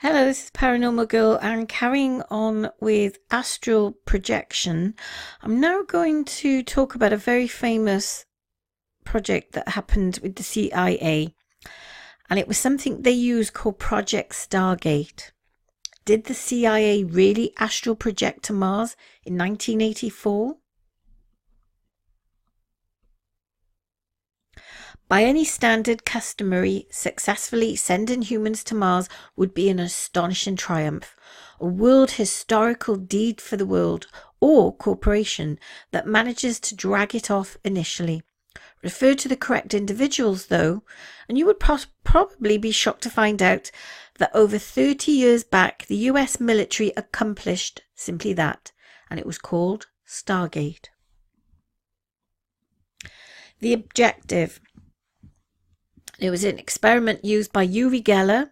Hello, this is Paranormal Girl, and carrying on with astral projection, I'm now going to talk about a very famous project that happened with the CIA, and it was something they used called Project Stargate. Did the CIA really astral project to Mars in 1984? By any standard customary, successfully sending humans to Mars would be an astonishing triumph, a world historical deed for the world or corporation that manages to drag it off initially. Refer to the correct individuals, though, and you would probably be shocked to find out that over 30 years back, the US military accomplished simply that, and it was called Stargate. The objective. It was an experiment used by Uri Geller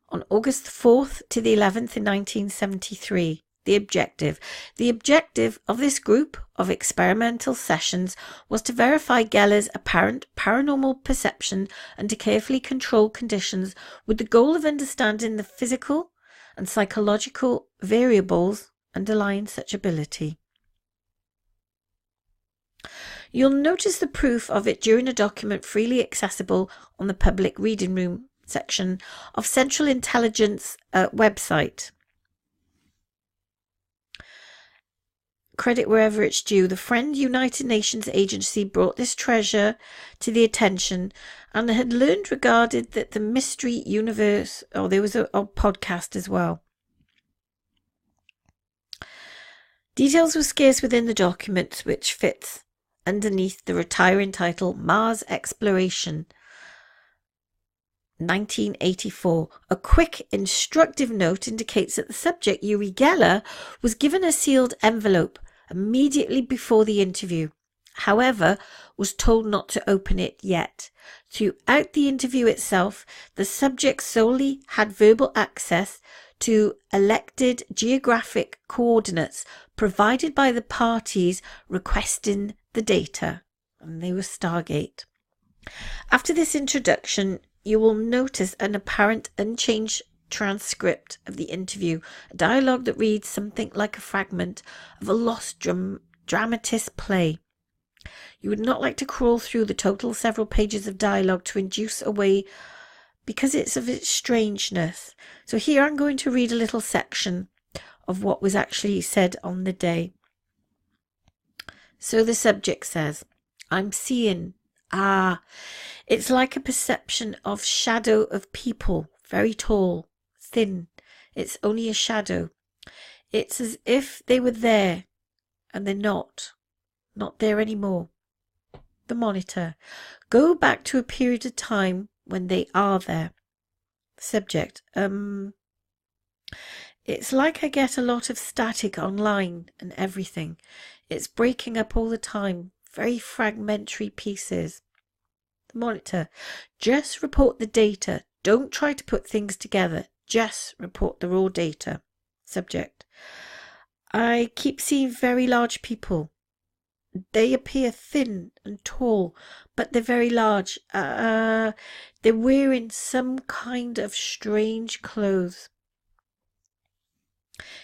on August 4th to the 11th in 1973. The objective of this group of experimental sessions was to verify Geller's apparent paranormal perception under carefully controlled conditions with the goal of understanding the physical and psychological variables underlying such ability. You'll notice the proof of it during a document freely accessible on the public reading room section of Central Intelligence website. Credit wherever it's due. The Friend United Nations agency brought this treasure to the attention and had learned regarded that the mystery universe, there was a podcast as well. Details were scarce within the document, which fits underneath the retiring title Mars Exploration 1984. A quick instructive note indicates that the subject, Uri Geller, was given a sealed envelope immediately before the interview. However, was told not to open it yet. Throughout the interview itself, the subject solely had verbal access to elected geographic coordinates provided by the parties requesting the data, and they were Stargate. After this introduction, you will notice an apparent unchanged transcript of the interview, a dialogue that reads something like a fragment of a lost dramatist play. You would not like to crawl through the total several pages of dialogue to induce a way because it's of its strangeness. So here I'm going to read a little section of what was actually said on the day. So the subject says, I'm seeing, it's like a perception of shadow of people, very tall, thin. It's only a shadow. It's as if they were there and they're not there anymore. The monitor. Go back to a period of time when they are there. Subject. It's like I get a lot of static online and everything. It's breaking up all the time. Very fragmentary pieces. The monitor. Just report the data. Don't try to put things together. Just report the raw data. Subject. I keep seeing very large people. They appear thin and tall, but they're very large. They're wearing some kind of strange clothes.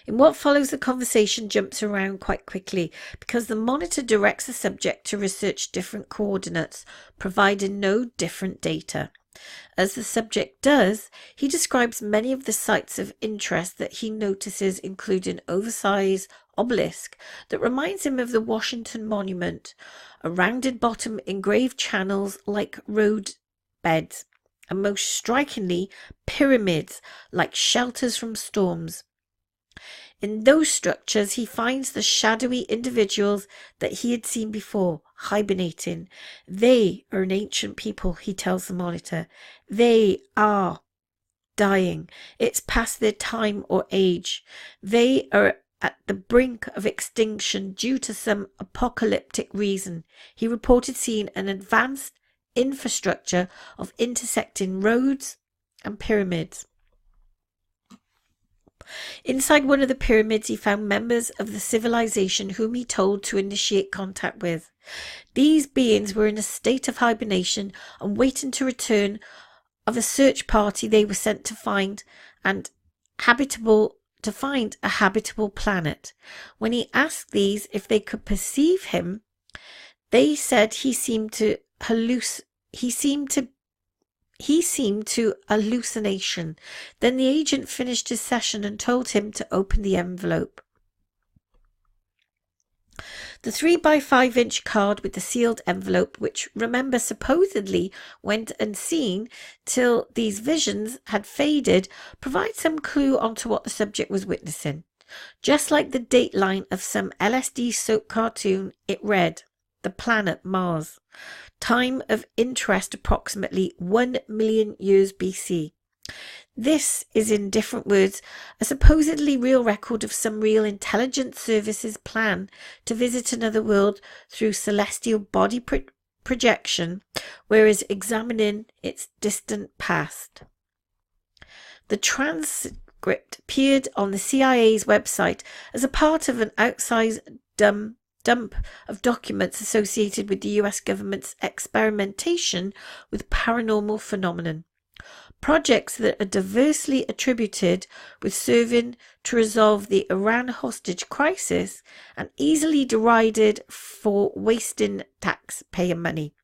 In what follows, the conversation jumps around quite quickly because the monitor directs the subject to research different coordinates, providing no different data. As the subject does, he describes many of the sites of interest that he notices, including oversized obelisk that reminds him of the Washington Monument, a rounded bottom engraved channels like road beds, and most strikingly, pyramids like shelters from storms. In those structures, he finds the shadowy individuals that he had seen before, hibernating. They are an ancient people, he tells the monitor. They are dying. It's past their time or age. They are at the brink of extinction due to some apocalyptic reason. He reported seeing an advanced infrastructure of intersecting roads and pyramids. Inside one of the pyramids, he found members of the civilization whom he told to initiate contact with. These beings were in a state of hibernation and waiting to return of a search party they were sent to find a habitable planet. When he asked these if they could perceive him, they said he seemed to hallucination. Then the agent finished his session and told him to open the envelope. The 3x5-inch card with the sealed envelope, which, remember, supposedly went unseen till these visions had faded, provides some clue onto what the subject was witnessing. Just like the dateline of some LSD soap cartoon, it read, "The planet Mars. Time of interest approximately 1 million years BC. This is, in different words, a supposedly real record of some real intelligence service's plan to visit another world through celestial body projection, whereas examining its distant past." The transcript appeared on the CIA's website as a part of an outsized dump of documents associated with the US government's experimentation with paranormal phenomenon. Projects that are diversely attributed with serving to resolve the Iran hostage crisis and easily derided for wasting taxpayer money.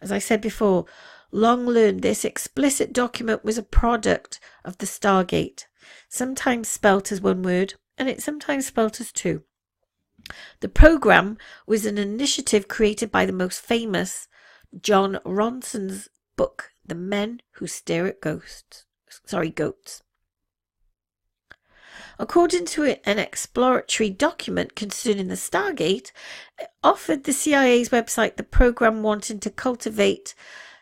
As I said before, long learned this explicit document was a product of the Stargate, sometimes spelt as one word and it's sometimes spelt as two. The program was an initiative created by the most famous John Ronson's book, The Men Who Stare at Goats. According to an exploratory document concerning the Stargate, it offered the CIA's website the program wanting to cultivate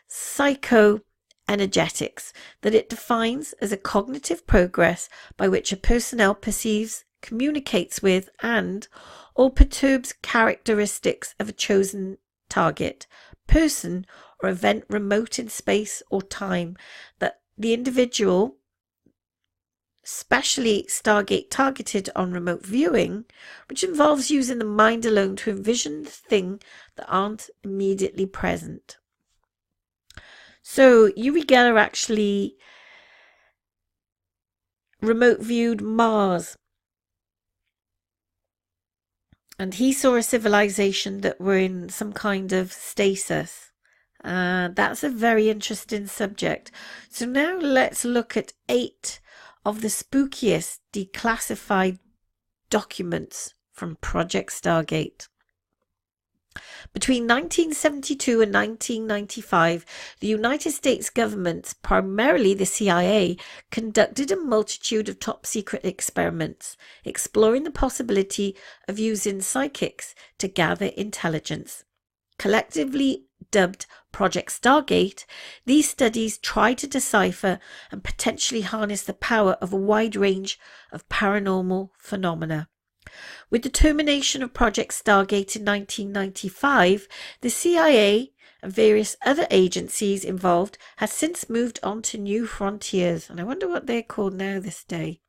psychoenergetics, that it defines as a cognitive progress by which a personnel perceives, communicates with, and or perturbs characteristics of a chosen target, person, or event remote in space or time, that the individual, especially Stargate targeted on remote viewing, which involves using the mind alone to envision the thing that aren't immediately present. So Uri Geller actually remote viewed Mars, and he saw a civilization that were in some kind of stasis. That's a very interesting subject. So now let's look at 8 of the spookiest declassified documents from Project Stargate. Between 1972 and 1995, the United States government, primarily the CIA, conducted a multitude of top-secret experiments, exploring the possibility of using psychics to gather intelligence. Collectively dubbed Project Stargate, these studies try to decipher and potentially harness the power of a wide range of paranormal phenomena. With the termination of Project Stargate in 1995, the CIA and various other agencies involved have since moved on to new frontiers, and I wonder what they're called now this day.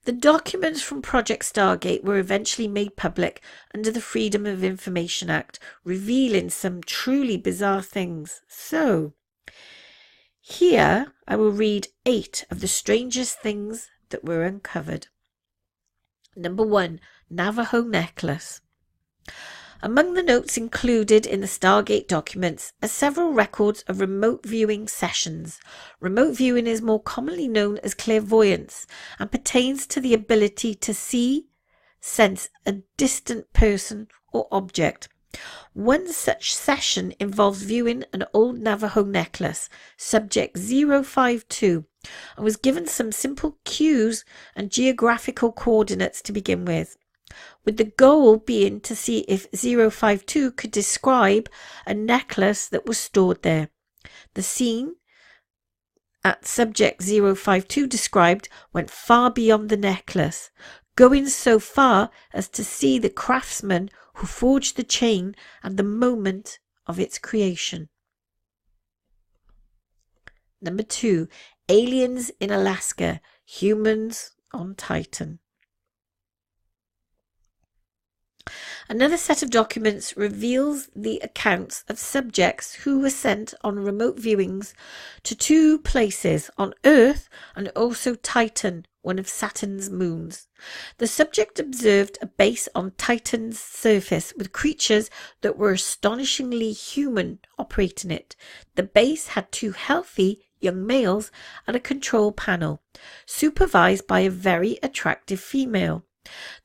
The documents from Project Stargate were eventually made public under the Freedom of Information Act, revealing some truly bizarre things. So, here I will read 8 of the strangest things that were uncovered. Number 1. Navajo necklace. Among the notes included in the Stargate documents are several records of remote viewing sessions. Remote viewing is more commonly known as clairvoyance and pertains to the ability to see, sense a distant person or object. One such session involves viewing an old Navajo necklace, subject 052, and was given some simple cues and geographical coordinates to begin with the goal being to see if 052 could describe a necklace that was stored there. The scene at subject 052 described went far beyond the necklace, going so far as to see the craftsman who forged the chain and the moment of its creation. Number 2. Aliens in Alaska, humans on Titan. Another set of documents reveals the accounts of subjects who were sent on remote viewings to two places, on Earth and also Titan, one of Saturn's moons. The subject observed a base on Titan's surface with creatures that were astonishingly human operating it. The base had two healthy young males and a control panel, supervised by a very attractive female.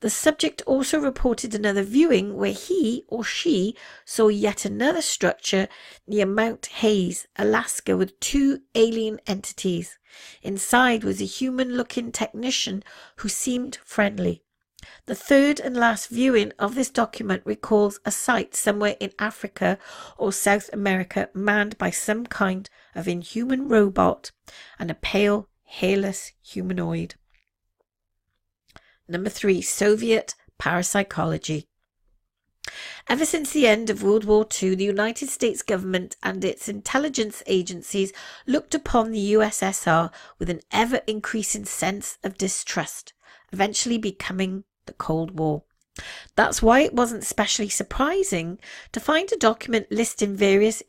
The subject also reported another viewing where he or she saw yet another structure near Mount Hayes, Alaska, with two alien entities. Inside was a human-looking technician who seemed friendly. The third and last viewing of this document recalls a site somewhere in Africa or South America manned by some kind of inhuman robot and a pale, hairless humanoid. Number 3, Soviet parapsychology. Ever since the end of World War II, the United States government and its intelligence agencies looked upon the USSR with an ever-increasing sense of distrust, eventually becoming the Cold War. That's why it wasn't especially surprising to find a document listing various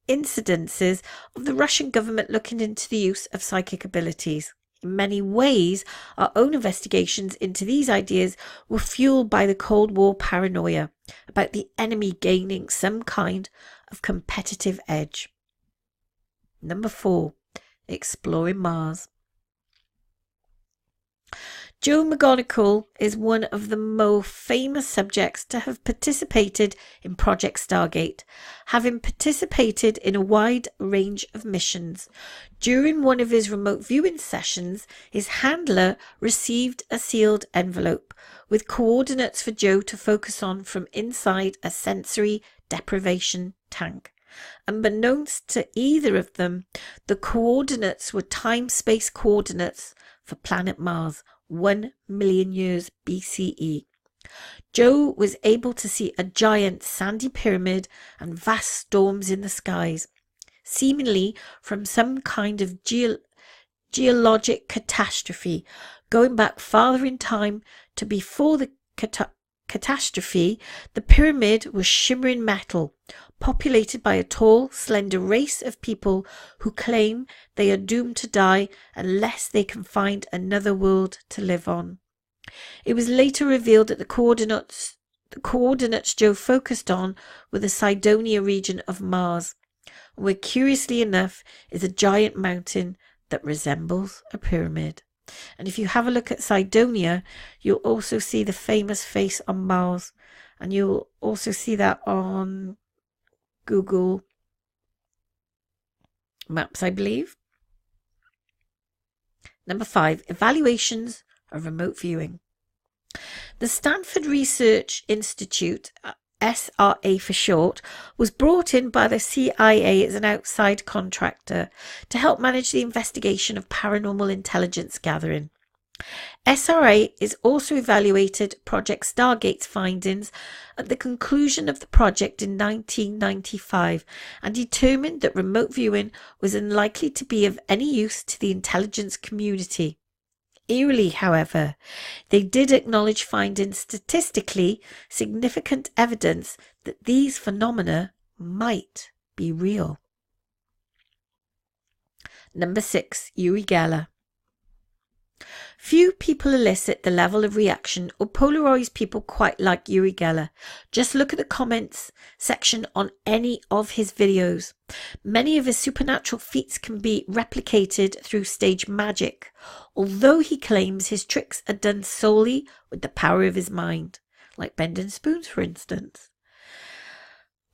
incidences of the Russian government looking into the use of psychic abilities. In many ways, our own investigations into these ideas were fueled by the Cold War paranoia about the enemy gaining some kind of competitive edge. Number 4, exploring Mars. Joe McGonigal is one of the more famous subjects to have participated in Project Stargate, having participated in a wide range of missions. During one of his remote viewing sessions, his handler received a sealed envelope with coordinates for Joe to focus on from inside a sensory deprivation tank. Unbeknownst to either of them, the coordinates were time-space coordinates for planet Mars, 1 million years BCE. Joe was able to see a giant sandy pyramid and vast storms in the skies, seemingly from some kind of geologic catastrophe, going back farther in time to before the catastrophe. The pyramid was shimmering metal, populated by a tall, slender race of people who claim they are doomed to die unless they can find another world to live on. It was later revealed that the coordinates Joe focused on were the Cydonia region of Mars, where curiously enough is a giant mountain that resembles a pyramid. And if you have a look at Cydonia, you'll also see the famous face on Mars, and you'll also see that on Google Maps, I believe. Number 5, evaluations of remote viewing. The Stanford Research Institute, SRA for short, was brought in by the CIA as an outside contractor to help manage the investigation of paranormal intelligence gathering. SRA is also evaluated Project Stargate's findings at the conclusion of the project in 1995 and determined that remote viewing was unlikely to be of any use to the intelligence community. Eerily, however, they did acknowledge finding statistically significant evidence that these phenomena might be real. Number 6, Uri Geller. Few people elicit the level of reaction or polarize people quite like Uri Geller. Just look at the comments section on any of his videos. Many of his supernatural feats can be replicated through stage magic, although he claims his tricks are done solely with the power of his mind, like bending spoons, for instance.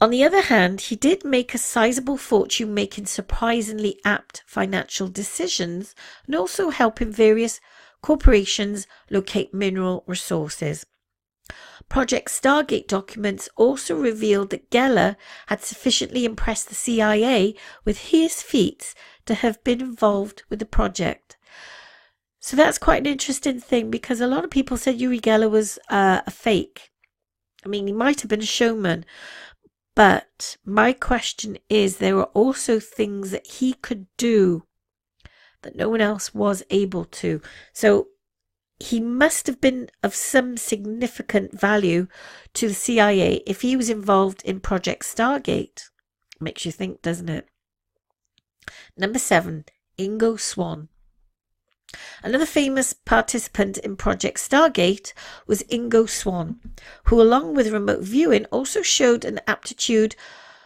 On the other hand, he did make a sizable fortune making surprisingly apt financial decisions and also helping various corporations locate mineral resources. Project Stargate documents also revealed that Geller had sufficiently impressed the CIA with his feats to have been involved with the project. So that's quite an interesting thing, because a lot of people said Uri Geller was a fake. I mean, he might have been a showman, but my question is, there were also things that he could do that no one else was able to. So he must have been of some significant value to the CIA if he was involved in Project Stargate. Makes you think, doesn't it? Number 7, Ingo Swann. Another famous participant in Project Stargate was Ingo Swann, who along with remote viewing also showed an aptitude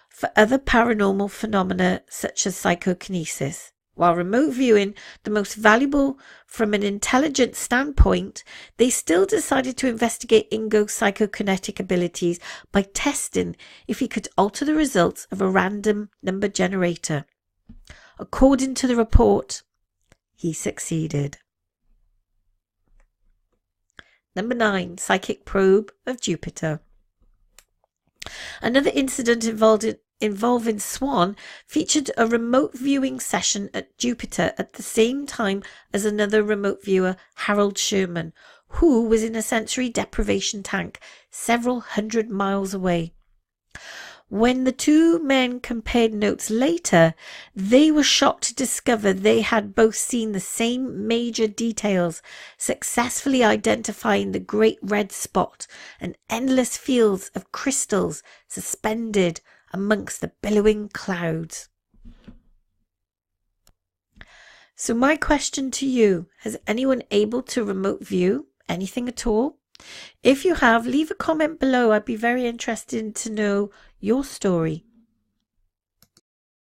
for other paranormal phenomena such as psychokinesis. While remote viewing the most valuable from an intelligence standpoint, they still decided to investigate Ingo's psychokinetic abilities by testing if he could alter the results of a random number generator. According to the report, he succeeded. Number 9, Psychic Probe of Jupiter. Another incident involving Swann featured a remote viewing session at Jupiter at the same time as another remote viewer, Harold Sherman, who was in a sensory deprivation tank several hundred miles away. When the two men compared notes later, they were shocked to discover they had both seen the same major details, successfully identifying the great red spot and endless fields of crystals suspended amongst the billowing clouds. So my question to you, has anyone able to remote view anything at all? If you have, leave a comment below. I'd be very interested to know your story.